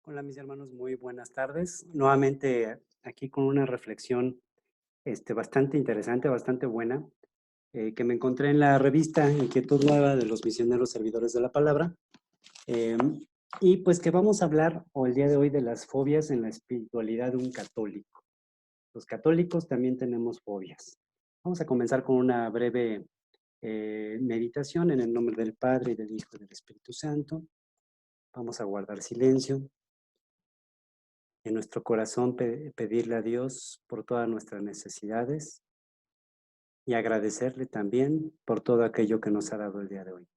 Hola mis hermanos, muy buenas tardes. Nuevamente aquí con una reflexión bastante interesante, bastante buena, que me encontré en la revista Inquietud Nueva de los Misioneros Servidores de la Palabra. eh, y pues que vamos a hablar el día de hoy de las fobias en la espiritualidad de un católico. Los católicos también tenemos fobias. Vamos a comenzar con una breve meditación en el nombre del Padre, y del Hijo y del Espíritu Santo. Vamos a guardar silencio. En nuestro corazón pedirle a Dios por todas nuestras necesidades y agradecerle también por todo aquello que nos ha dado el día de hoy.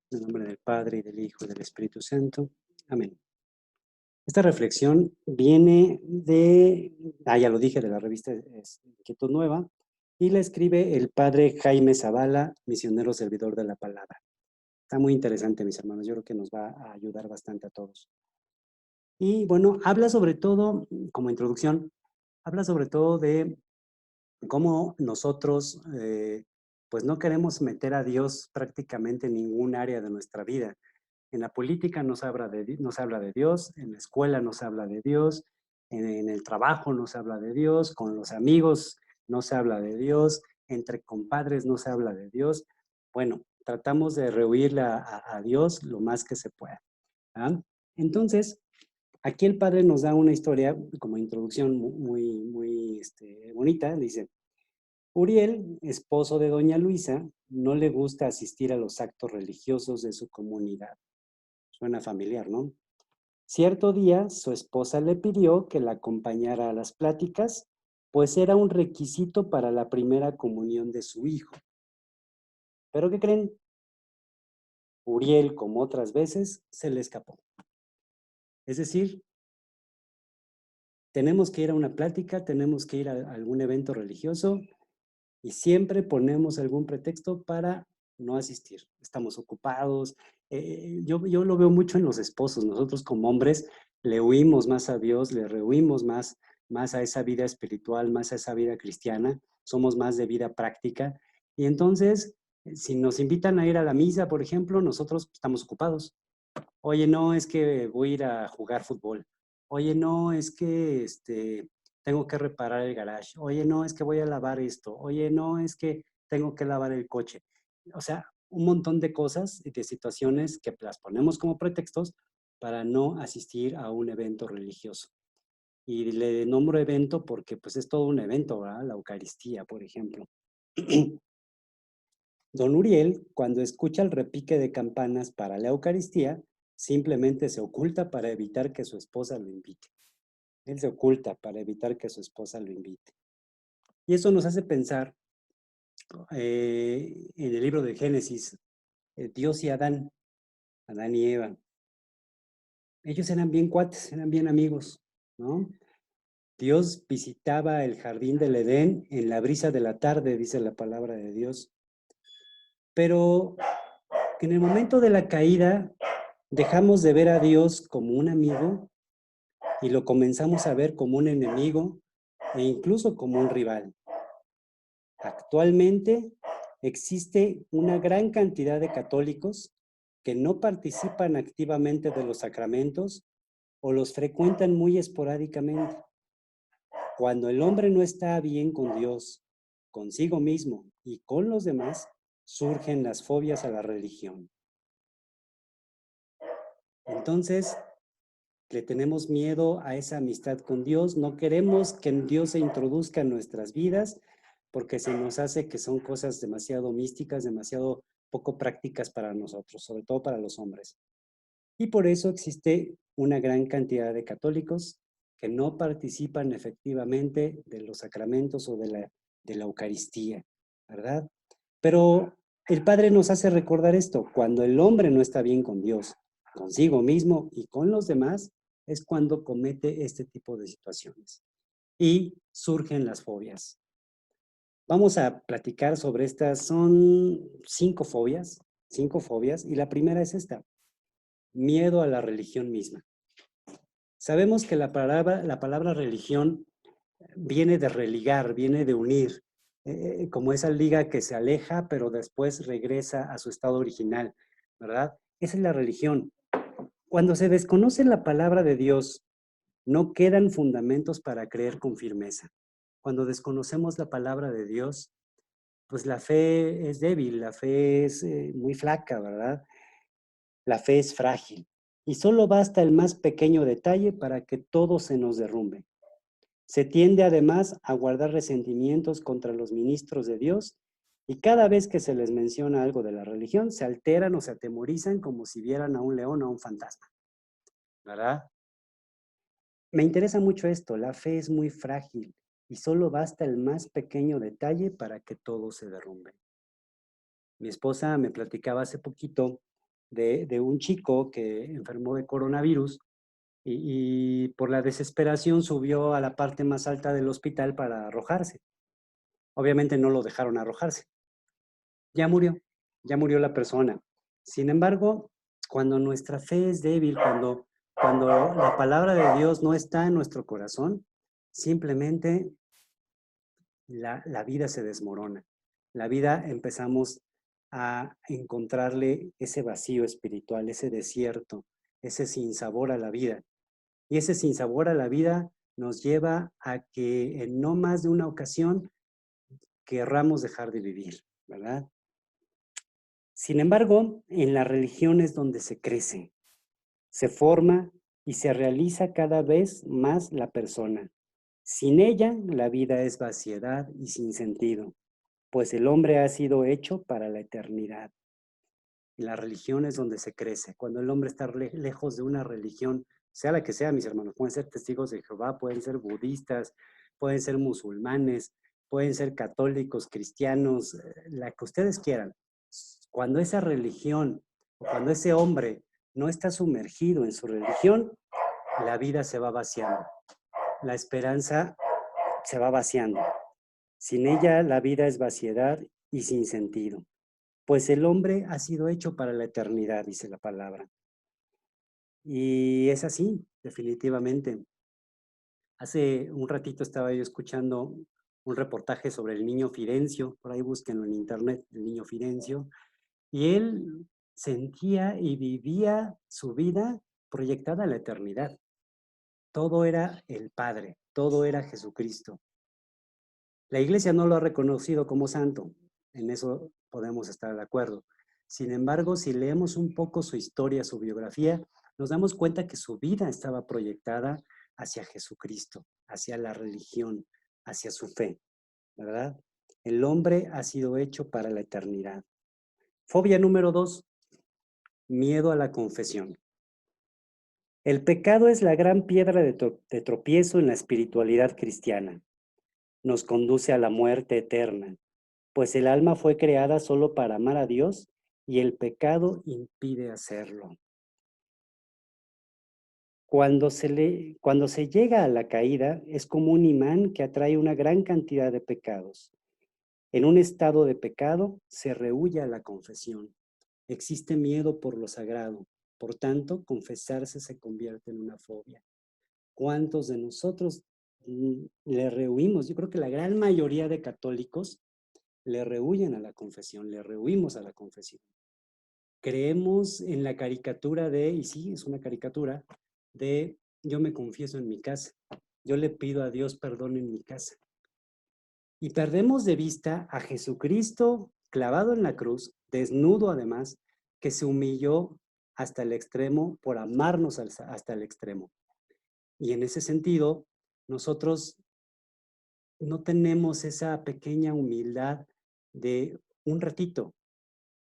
En el nombre del Padre y del Hijo y del Espíritu Santo. Amén. Esta reflexión viene ya lo dije, de la revista Inquietud Nueva, y la escribe el padre Jaime Zavala, misionero servidor de la palabra. Está muy interesante, mis hermanos, yo creo que nos va a ayudar bastante a todos. Y bueno, habla sobre todo, como introducción, habla sobre todo de cómo nosotros, pues no queremos meter a Dios prácticamente en ningún área de nuestra vida. En la política nos habla de Dios, en la escuela nos habla de Dios, en el trabajo nos habla de Dios, con los amigos no se habla de Dios, entre compadres no se habla de Dios. Bueno, tratamos de rehuirle a Dios lo más que se pueda. ¿Ah? Entonces, aquí el padre nos da una historia como introducción muy bonita. Dice: Uriel, esposo de doña Luisa, no le gusta asistir a los actos religiosos de su comunidad. Suena familiar, ¿no? Cierto día, su esposa le pidió que la acompañara a las pláticas, pues era un requisito para la primera comunión de su hijo. ¿Pero qué creen? Uriel, como otras veces, se le escapó. Es decir, tenemos que ir a una plática, tenemos que ir a algún evento religioso, y siempre ponemos algún pretexto para no asistir. Estamos ocupados. Yo lo veo mucho en los esposos. Nosotros como hombres le huimos más a Dios, le rehuimos más a esa vida espiritual, más a esa vida cristiana. Somos más de vida práctica. Y entonces, si nos invitan a ir a la misa, por ejemplo, nosotros estamos ocupados. Oye, no, es que voy a ir a jugar fútbol. Oye, no, es que tengo que reparar el garage. Oye, no, es que voy a lavar esto. Oye, no, es que tengo que lavar el coche. O sea, un montón de cosas y de situaciones que las ponemos como pretextos para no asistir a un evento religioso. Y le nombro evento porque pues es todo un evento, ¿verdad? La Eucaristía, por ejemplo. Don Uriel, cuando escucha el repique de campanas para la Eucaristía, simplemente se oculta para evitar que su esposa lo invite. Él se oculta para evitar que su esposa lo invite. Y eso nos hace pensar en el libro de Génesis, Dios y Adán y Eva. Ellos eran bien cuates, eran bien amigos, ¿no? Dios visitaba el jardín del Edén en la brisa de la tarde, dice la palabra de Dios. Pero en el momento de la caída, dejamos de ver a Dios como un amigo y lo comenzamos a ver como un enemigo e incluso como un rival. Actualmente existe una gran cantidad de católicos que no participan activamente de los sacramentos o los frecuentan muy esporádicamente. Cuando el hombre no está bien con Dios, consigo mismo y con los demás, surgen las fobias a la religión. Entonces, le tenemos miedo a esa amistad con Dios, no queremos que Dios se introduzca en nuestras vidas porque se nos hace que son cosas demasiado místicas, demasiado poco prácticas para nosotros, sobre todo para los hombres. Y por eso existe una gran cantidad de católicos que no participan efectivamente de los sacramentos o de la Eucaristía, ¿verdad? Pero el Padre nos hace recordar esto: cuando el hombre no está bien con Dios, consigo mismo y con los demás, es cuando comete este tipo de situaciones y surgen las fobias. Vamos a platicar sobre estas. Son cinco fobias, y la primera es esta: miedo a la religión misma. Sabemos que la palabra religión viene de religar, viene de unir, como esa liga que se aleja, pero después regresa a su estado original, ¿verdad? Esa es la religión. Cuando se desconoce la palabra de Dios, no quedan fundamentos para creer con firmeza. Cuando desconocemos la palabra de Dios, pues la fe es débil, la fe es muy flaca, ¿verdad? La fe es frágil y solo basta el más pequeño detalle para que todo se nos derrumbe. Se tiende además a guardar resentimientos contra los ministros de Dios y cada vez que se les menciona algo de la religión, se alteran o se atemorizan como si vieran a un león o a un fantasma, ¿verdad? Me interesa mucho esto, la fe es muy frágil y solo basta el más pequeño detalle para que todo se derrumbe. Mi esposa me platicaba hace poquito de un chico que enfermó de coronavirus y por la desesperación subió a la parte más alta del hospital para arrojarse. Obviamente no lo dejaron arrojarse. Ya murió, ya murió la persona. Sin embargo, cuando nuestra fe es débil, cuando la palabra de Dios no está en nuestro corazón, simplemente la vida se desmorona. La vida empezamos a encontrarle ese vacío espiritual, ese desierto, ese sinsabor a la vida. Y ese sinsabor a la vida nos lleva a que en no más de una ocasión querramos dejar de vivir, ¿verdad? Sin embargo, en la religión es donde se crece, se forma y se realiza cada vez más la persona. Sin ella, la vida es vaciedad y sin sentido, pues el hombre ha sido hecho para la eternidad. Y la religión es donde se crece. Cuando el hombre está lejos de una religión, sea la que sea, mis hermanos, pueden ser testigos de Jehová, pueden ser budistas, pueden ser musulmanes, pueden ser católicos, cristianos, la que ustedes quieran. Cuando esa religión, cuando ese hombre no está sumergido en su religión, la vida se va vaciando, la esperanza se va vaciando. Sin ella, la vida es vaciedad y sin sentido. Pues el hombre ha sido hecho para la eternidad, dice la palabra. Y es así, definitivamente. Hace un ratito estaba yo escuchando un reportaje sobre el niño Fidencio, por ahí búsquenlo en internet, el niño Fidencio, y él sentía y vivía su vida proyectada a la eternidad. Todo era el Padre, todo era Jesucristo. La iglesia no lo ha reconocido como santo, en eso podemos estar de acuerdo. Sin embargo, si leemos un poco su historia, su biografía, nos damos cuenta que su vida estaba proyectada hacia Jesucristo, hacia la religión, hacia su fe, ¿verdad? El hombre ha sido hecho para la eternidad. Fobia número 2, miedo a la confesión. El pecado es la gran piedra de tropiezo en la espiritualidad cristiana. Nos conduce a la muerte eterna, pues el alma fue creada solo para amar a Dios y el pecado impide hacerlo. Cuando se llega a la caída, es como un imán que atrae una gran cantidad de pecados. En un estado de pecado se rehúye a la confesión. Existe miedo por lo sagrado. Por tanto, confesarse se convierte en una fobia. ¿Cuántos de nosotros le rehuimos? Yo creo que la gran mayoría de católicos le rehuyen a la confesión, le rehuimos a la confesión. Creemos en la caricatura de, y sí, es una caricatura, de yo me confieso en mi casa, yo le pido a Dios perdón en mi casa. Y perdemos de vista a Jesucristo clavado en la cruz, desnudo además, que se humilló hasta el extremo por amarnos hasta el extremo. Y en ese sentido, nosotros no tenemos esa pequeña humildad de un ratito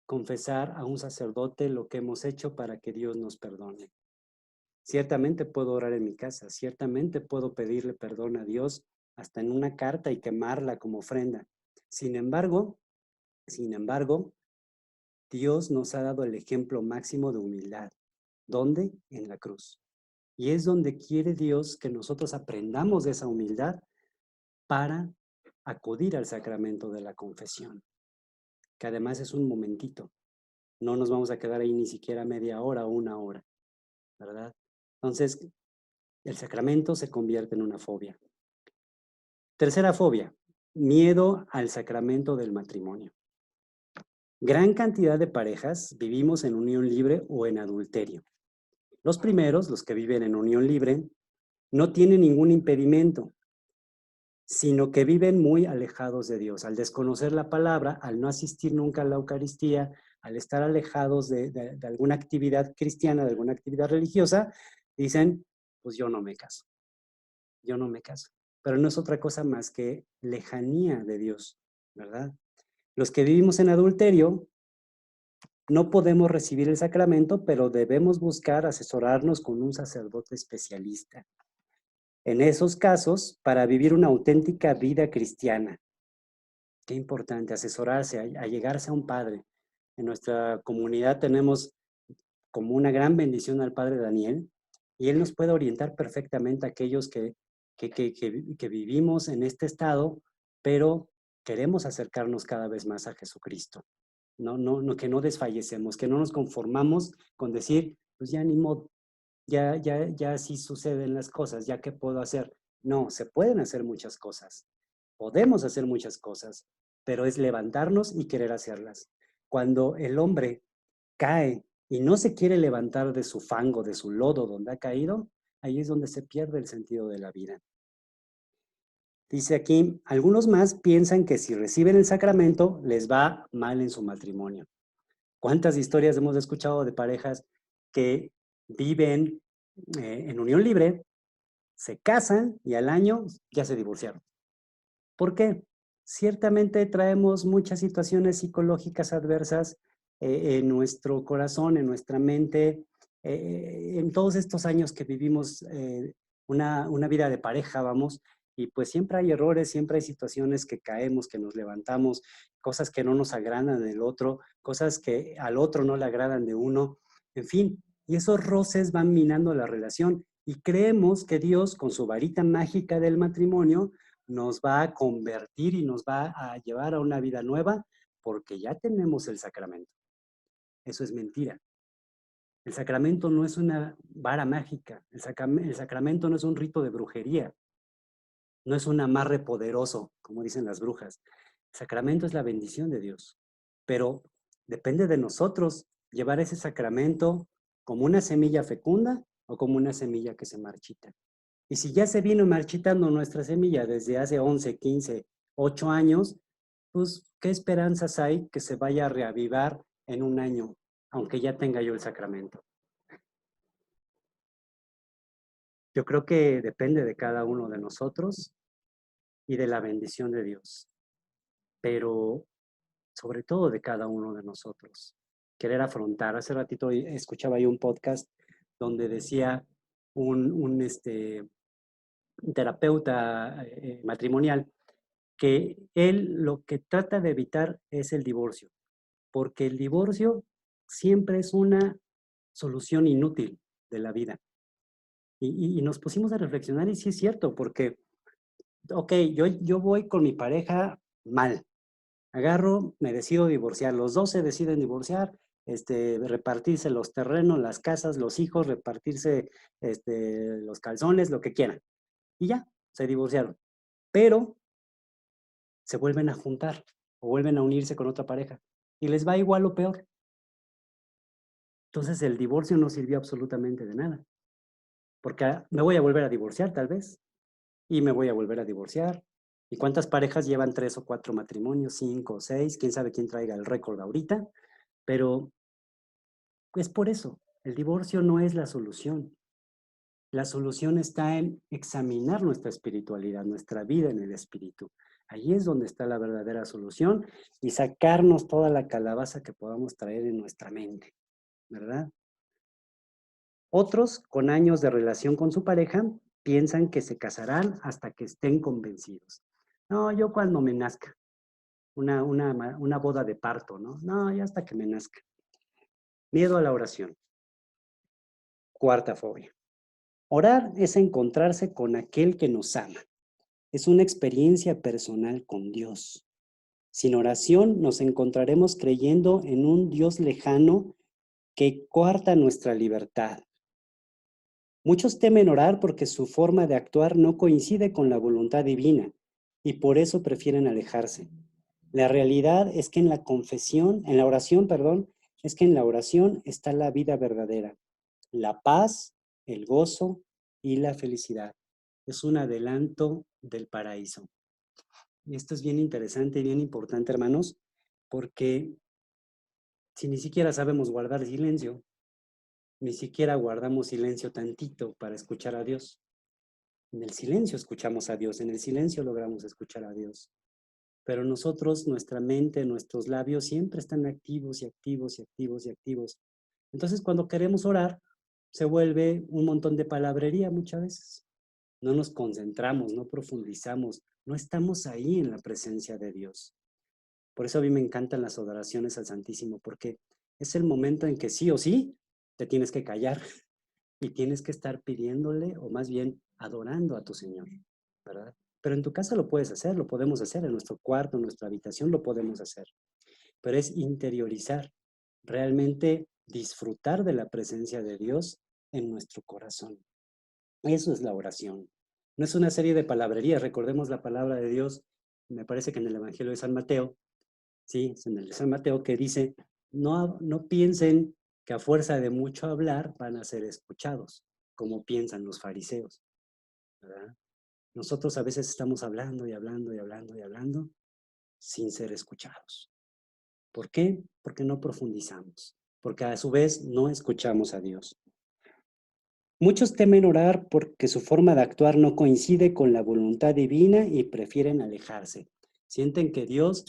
confesar a un sacerdote lo que hemos hecho para que Dios nos perdone. Ciertamente puedo orar en mi casa, ciertamente puedo pedirle perdón a Dios hasta en una carta y quemarla como ofrenda. Sin embargo, sin embargo, Dios nos ha dado el ejemplo máximo de humildad. ¿Dónde? En la cruz. Y es donde quiere Dios que nosotros aprendamos de esa humildad para acudir al sacramento de la confesión, que además es un momentito. No nos vamos a quedar ahí ni siquiera media hora o una hora, ¿verdad? Entonces, El sacramento se convierte en una fobia. Tercera fobia, miedo al sacramento del matrimonio. Gran cantidad de parejas vivimos en unión libre o en adulterio. Los primeros, los que viven en unión libre, no tienen ningún impedimento, sino que viven muy alejados de Dios. Al desconocer la palabra, al no asistir nunca a la Eucaristía, al estar alejados de alguna actividad cristiana, de alguna actividad religiosa, dicen, pues yo no me caso, yo no me caso. Pero no es otra cosa más que lejanía de Dios, ¿verdad? Los que vivimos en adulterio no podemos recibir el sacramento, pero debemos buscar asesorarnos con un sacerdote especialista. En esos casos, para vivir una auténtica vida cristiana. Qué importante asesorarse, a llegarse a un padre. En nuestra comunidad tenemos como una gran bendición al padre Daniel y él nos puede orientar perfectamente a aquellos que vivimos en este estado, pero queremos acercarnos cada vez más a Jesucristo. Que no desfallecemos, que no nos conformamos con decir, pues ya ni modo, ya así suceden las cosas, ya qué puedo hacer. No, se pueden hacer muchas cosas, podemos hacer muchas cosas, pero es levantarnos y querer hacerlas. Cuando el hombre cae y no se quiere levantar de su fango, de su lodo donde ha caído, ahí es donde se pierde el sentido de la vida. Dice aquí, algunos más piensan que si reciben el sacramento les va mal en su matrimonio. ¿Cuántas historias hemos escuchado de parejas que viven en unión libre, se casan y al año ya se divorciaron? ¿Por qué? Ciertamente traemos muchas situaciones psicológicas adversas en nuestro corazón, en nuestra mente, en todos estos años que vivimos una vida de pareja, vamos, y pues siempre hay errores, siempre hay situaciones que caemos, que nos levantamos, cosas que no nos agradan del otro, cosas que al otro no le agradan de uno, en fin, y esos roces van minando la relación y creemos que Dios, con su varita mágica del matrimonio, nos va a convertir y nos va a llevar a una vida nueva porque ya tenemos el sacramento. Eso es mentira. El sacramento no es una vara mágica. El sacramento no es un rito de brujería. No es un amarre poderoso, como dicen las brujas. El sacramento es la bendición de Dios. Pero depende de nosotros llevar ese sacramento como una semilla fecunda o como una semilla que se marchita. Y si ya se vino marchitando nuestra semilla desde hace 11, 15, 8 años, pues, ¿qué esperanzas hay que se vaya a reavivar en un año, aunque ya tenga yo el sacramento? Yo creo que depende de cada uno de nosotros y de la bendición de Dios, pero sobre todo de cada uno de nosotros. Querer afrontar. Hace ratito escuchaba yo un podcast donde decía un terapeuta matrimonial que él lo que trata de evitar es el divorcio, porque el divorcio siempre es una solución inútil de la vida. Y nos pusimos a reflexionar y sí es cierto, porque, ok, yo voy con mi pareja mal, agarro, me decido divorciar, los dos se deciden divorciar, repartirse los terrenos, las casas, los hijos, repartirse los calzones, lo que quieran. Y ya, se divorciaron. Pero se vuelven a juntar o vuelven a unirse con otra pareja y les va igual o peor. Entonces el divorcio no sirvió absolutamente de nada, porque me voy a volver a divorciar tal vez y me voy a volver a divorciar. ¿Y cuántas parejas llevan 3 o 4 matrimonios, 5 o 6? Quién sabe quién traiga el récord ahorita, pero es por eso. El divorcio no es la solución. La solución está en examinar nuestra espiritualidad, nuestra vida en el espíritu. Ahí es donde está la verdadera solución y sacarnos toda la calabaza que podamos traer en nuestra mente, ¿verdad? Otros, con años de relación con su pareja, piensan que se casarán hasta que estén convencidos. No, yo cuando me nazca, una boda de parto, ¿no? No, ya hasta que me nazca. Miedo a la oración. Cuarta fobia. Orar es encontrarse con aquel que nos ama. Es una experiencia personal con Dios. Sin oración nos encontraremos creyendo en un Dios lejano que coarta nuestra libertad. Muchos temen orar porque su forma de actuar no coincide con la voluntad divina y por eso prefieren alejarse. La realidad es que en la confesión, en la oración, perdón, es que en la oración está la vida verdadera, la paz, el gozo y la felicidad. Es un adelanto del paraíso. Y esto es bien interesante y bien importante, hermanos, porque si ni siquiera sabemos guardar silencio, ni siquiera guardamos silencio tantito para escuchar a Dios. En el silencio escuchamos a Dios, en el silencio logramos escuchar a Dios. Pero nosotros, nuestra mente, nuestros labios siempre están activos y activos y activos y activos. Entonces, cuando queremos orar, se vuelve un montón de palabrería muchas veces. No nos concentramos, no profundizamos, no estamos ahí en la presencia de Dios. Por eso a mí me encantan las adoraciones al Santísimo, porque es el momento en que sí o sí te tienes que callar y tienes que estar pidiéndole o más bien adorando a tu Señor, ¿verdad? Pero en tu casa lo puedes hacer, lo podemos hacer, en nuestro cuarto, en nuestra habitación lo podemos hacer, pero es interiorizar, realmente disfrutar de la presencia de Dios en nuestro corazón. Eso es la oración. No es una serie de palabrerías, recordemos la palabra de Dios, me parece que en el Evangelio de San Mateo, sí, es en el de San Mateo que dice, no piensen que a fuerza de mucho hablar van a ser escuchados, como piensan los fariseos, ¿verdad? Nosotros a veces estamos hablando y hablando y hablando y hablando sin ser escuchados. ¿Por qué? Porque no profundizamos, porque a su vez no escuchamos a Dios. Muchos temen orar porque su forma de actuar no coincide con la voluntad divina y prefieren alejarse. Sienten que Dios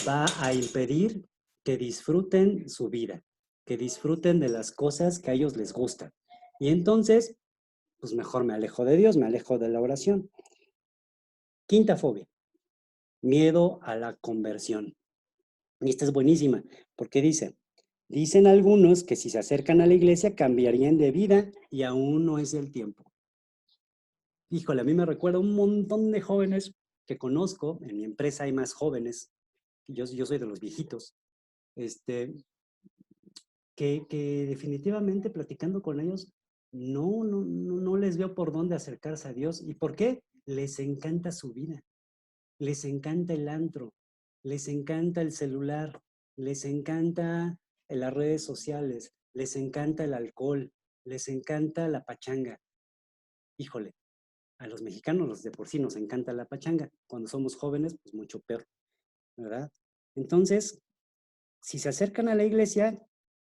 va a impedir que disfruten su vida, que disfruten de las cosas que a ellos les gustan. Y entonces, pues mejor me alejo de Dios, me alejo de la oración. Quinta fobia, miedo a la conversión. Y esta es buenísima, porque dicen algunos que si se acercan a la iglesia cambiarían de vida y aún no es el tiempo. Híjole, a mí me recuerda un montón de jóvenes que conozco, en mi empresa hay más jóvenes, yo soy de los viejitos, este, que definitivamente platicando con ellos, no les veo por dónde acercarse a Dios. ¿Y por qué? Les encanta su vida, les encanta el antro, les encanta el celular, les encanta las redes sociales, les encanta el alcohol, les encanta la pachanga. Híjole, a los mexicanos de por sí nos encanta la pachanga. Cuando somos jóvenes, pues mucho peor, ¿verdad? Entonces, si se acercan a la iglesia,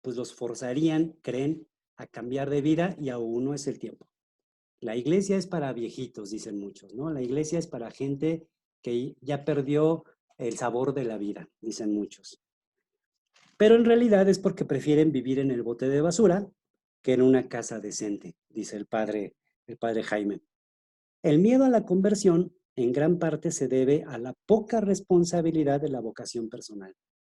pues los forzarían, creen, a cambiar de vida y aún no es el tiempo. La iglesia es para viejitos, dicen muchos, ¿no? La iglesia es para gente que ya perdió el sabor de la vida, dicen muchos. Pero en realidad es porque prefieren vivir en el bote de basura que en una casa decente, dice el padre Jaime. El miedo a la conversión en gran parte se debe a la poca responsabilidad de la vocación personal.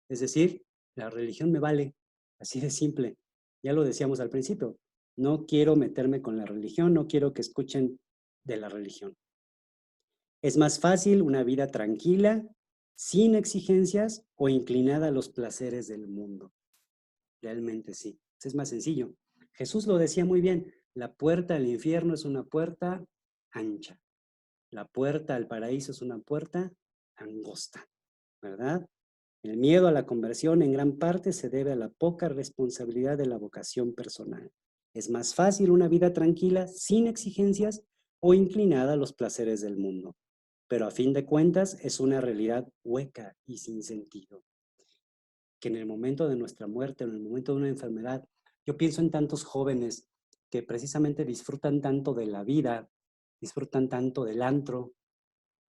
Es decir, la religión me vale, así de simple. Ya lo decíamos al principio, no quiero meterme con la religión, no quiero que escuchen de la religión. Es más fácil una vida tranquila, sin exigencias o inclinada a los placeres del mundo. Realmente sí, es más sencillo. Jesús lo decía muy bien, la puerta al infierno es una puerta ancha. La puerta al paraíso es una puerta angosta, ¿verdad? El miedo a la conversión en gran parte se debe a la poca responsabilidad de la vocación personal. Es más fácil una vida tranquila, sin exigencias o inclinada a los placeres del mundo, pero a fin de cuentas es una realidad hueca y sin sentido. Que en el momento de nuestra muerte, en el momento de una enfermedad, yo pienso en tantos jóvenes que precisamente disfrutan tanto de la vida, disfrutan tanto del antro,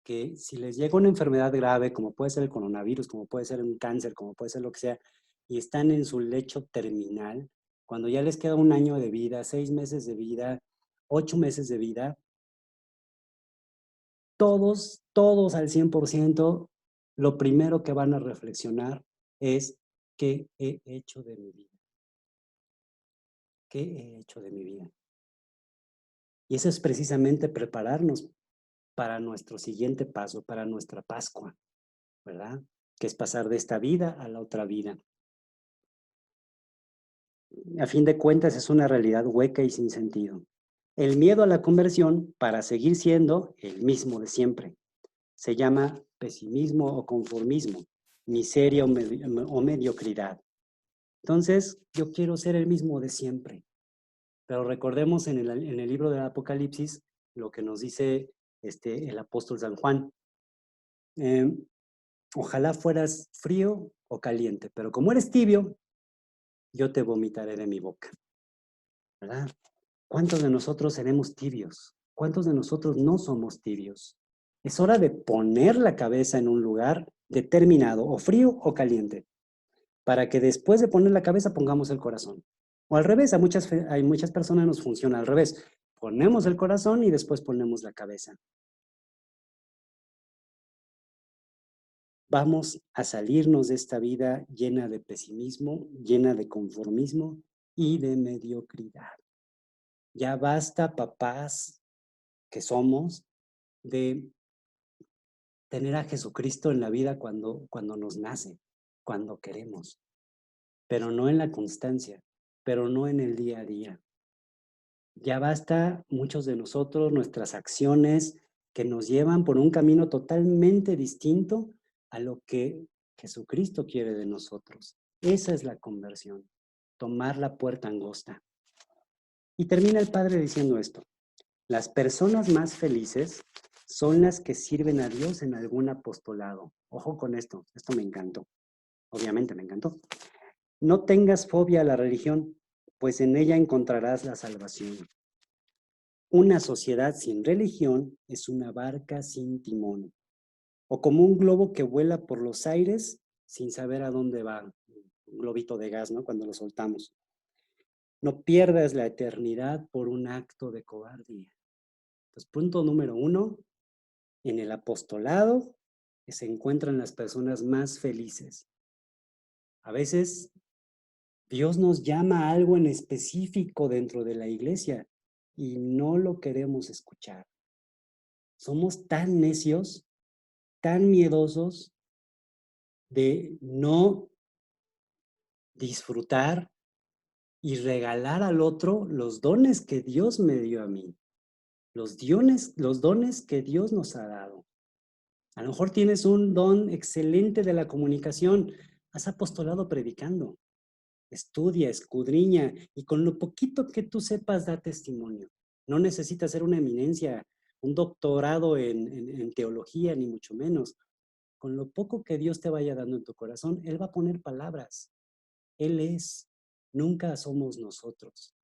que si les llega una enfermedad grave, como puede ser el coronavirus, como puede ser un cáncer, como puede ser lo que sea, y están en su lecho terminal, cuando ya les queda un año de vida, 6 meses de vida, 8 meses de vida, todos al 100%, lo primero que van a reflexionar es ¿qué he hecho de mi vida? ¿Qué he hecho de mi vida? Y eso es precisamente prepararnos para nuestro siguiente paso, para nuestra Pascua, ¿verdad? Que es pasar de esta vida a la otra vida. A fin de cuentas es una realidad hueca y sin sentido. El miedo a la conversión para seguir siendo el mismo de siempre. Se llama pesimismo o conformismo, miseria o mediocridad. Entonces, yo quiero ser el mismo de siempre. Pero recordemos en el libro del Apocalipsis lo que nos dice el apóstol San Juan. Ojalá fueras frío o caliente, pero como eres tibio, yo te vomitaré de mi boca. ¿Verdad? ¿Cuántos de nosotros seremos tibios? ¿Cuántos de nosotros no somos tibios? Es hora de poner la cabeza en un lugar determinado, o frío o caliente, para que después de poner la cabeza pongamos el corazón. O al revés, hay muchas personas nos funciona al revés. Ponemos el corazón y después ponemos la cabeza. Vamos a salirnos de esta vida llena de pesimismo, llena de conformismo y de mediocridad. Ya basta, papás que somos, de tener a Jesucristo en la vida cuando nos nace, cuando queremos, pero no en la constancia, pero no en el día a día. Ya basta, muchos de nosotros, nuestras acciones que nos llevan por un camino totalmente distinto a lo que Jesucristo quiere de nosotros. Esa es la conversión, tomar la puerta angosta. Y termina el Padre diciendo esto: las personas más felices son las que sirven a Dios en algún apostolado. Ojo con esto me encantó. Obviamente me encantó. No tengas fobia a la religión, pues en ella encontrarás la salvación. Una sociedad sin religión es una barca sin timón, o como un globo que vuela por los aires sin saber a dónde va. Un globito de gas, ¿no? Cuando lo soltamos. No pierdas la eternidad por un acto de cobardía. Entonces, punto número 1, en el apostolado se encuentran las personas más felices. A veces Dios nos llama a algo en específico dentro de la iglesia y no lo queremos escuchar. Somos tan necios, tan miedosos de no disfrutar y regalar al otro los dones que Dios me dio a mí, los dones que Dios nos ha dado. A lo mejor tienes un don excelente de la comunicación, has apostolado predicando. Estudia, escudriña y con lo poquito que tú sepas da testimonio. No necesitas ser una eminencia, un doctorado en teología, ni mucho menos. Con lo poco que Dios te vaya dando en tu corazón, Él va a poner palabras. Él es. Nunca somos nosotros.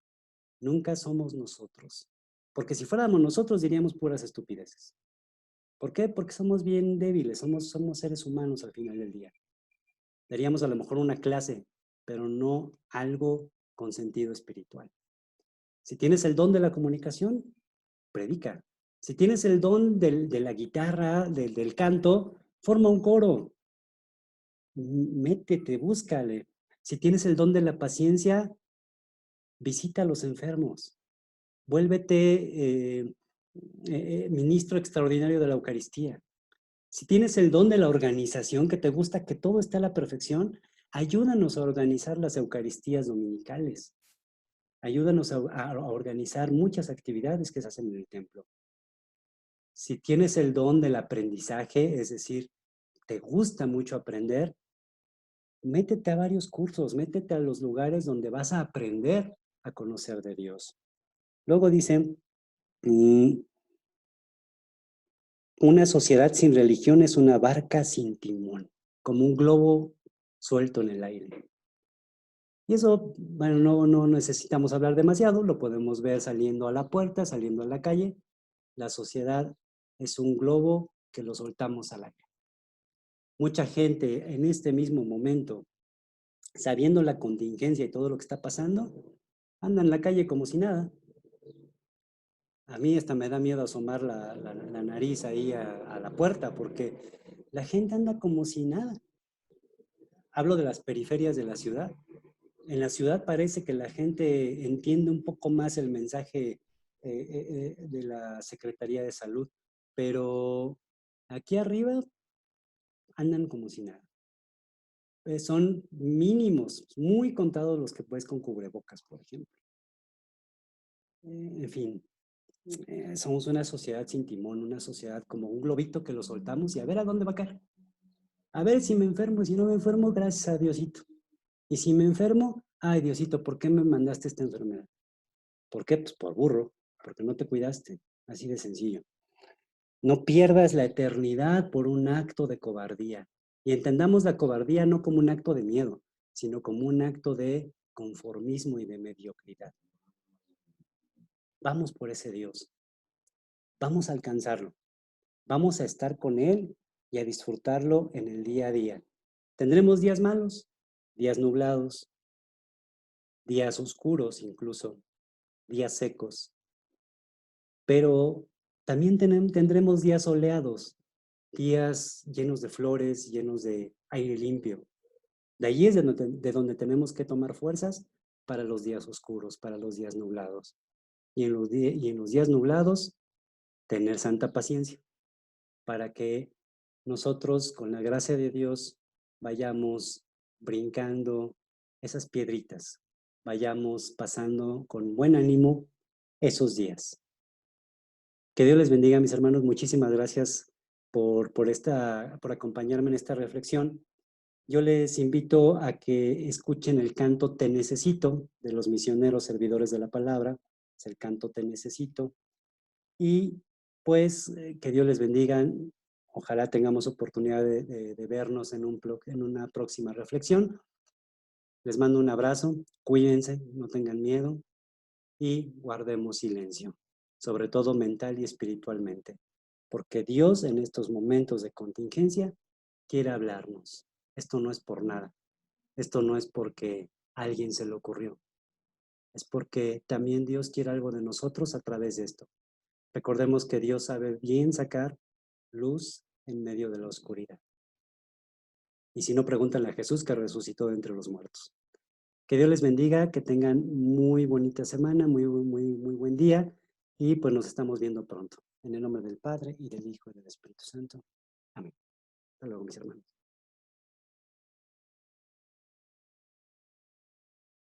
Nunca somos nosotros. Porque si fuéramos nosotros diríamos puras estupideces. ¿Por qué? Porque somos bien débiles, somos seres humanos al final del día. Daríamos a lo mejor una clase, pero no algo con sentido espiritual. Si tienes el don de la comunicación, predica. Si tienes el don de la guitarra, del canto, forma un coro. Métete, búscale. Si tienes el don de la paciencia, visita a los enfermos. Vuélvete ministro extraordinario de la Eucaristía. Si tienes el don de la organización, que te gusta que todo esté a la perfección, ayúdanos a organizar las Eucaristías dominicales. Ayúdanos a organizar muchas actividades que se hacen en el templo. Si tienes el don del aprendizaje, es decir, te gusta mucho aprender, métete a varios cursos, métete a los lugares donde vas a aprender a conocer de Dios. Luego dicen, una sociedad sin religión es una barca sin timón, como un globo suelto en el aire. Y eso, bueno, no necesitamos hablar demasiado, lo podemos ver saliendo a la puerta, saliendo a la calle. La sociedad es un globo que lo soltamos al aire. Mucha gente en este mismo momento, sabiendo la contingencia y todo lo que está pasando, anda en la calle como si nada. A mí hasta me da miedo asomar la nariz ahí a la puerta porque la gente anda como si nada. Hablo de las periferias de la ciudad. En la ciudad parece que la gente entiende un poco más el mensaje de la Secretaría de Salud, pero aquí arriba andan como si nada. Son mínimos, muy contados los que puedes con cubrebocas, por ejemplo. En fin, somos una sociedad sin timón, una sociedad como un globito que lo soltamos y a ver a dónde va a caer. A ver si me enfermo, si no me enfermo, gracias a Diosito. Y si me enfermo, ay Diosito, ¿por qué me mandaste esta enfermedad? ¿Por qué? Pues por burro, porque no te cuidaste. Así de sencillo. No pierdas la eternidad por un acto de cobardía. Y entendamos la cobardía no como un acto de miedo, sino como un acto de conformismo y de mediocridad. Vamos por ese Dios. Vamos a alcanzarlo. Vamos a estar con Él y a disfrutarlo en el día a día. Tendremos días malos, días nublados, días oscuros incluso, días secos, pero también tendremos días soleados, días llenos de flores, llenos de aire limpio. De ahí es de donde tenemos que tomar fuerzas para los días oscuros, para los días nublados. Y en los días nublados, tener santa paciencia para que nosotros, con la gracia de Dios, vayamos brincando esas piedritas, vayamos pasando con buen ánimo esos días. Que Dios les bendiga, mis hermanos. Muchísimas gracias por acompañarme en esta reflexión. Yo les invito a que escuchen el canto Te Necesito de los misioneros servidores de la palabra. Es el canto Te Necesito. Y pues que Dios les bendiga. Ojalá tengamos oportunidad de vernos en una próxima reflexión. Les mando un abrazo. Cuídense, no tengan miedo y guardemos silencio, sobre todo mental y espiritualmente, porque Dios en estos momentos de contingencia quiere hablarnos. Esto no es por nada, esto no es porque a alguien se le ocurrió, es porque también Dios quiere algo de nosotros a través de esto. Recordemos que Dios sabe bien sacar luz en medio de la oscuridad. Y si no, pregúntale a Jesús que resucitó de entre los muertos. Que Dios les bendiga, que tengan muy bonita semana, muy buen día y pues nos estamos viendo pronto. En el nombre del Padre y del Hijo y del Espíritu Santo. Amén. Hasta luego, mis hermanos.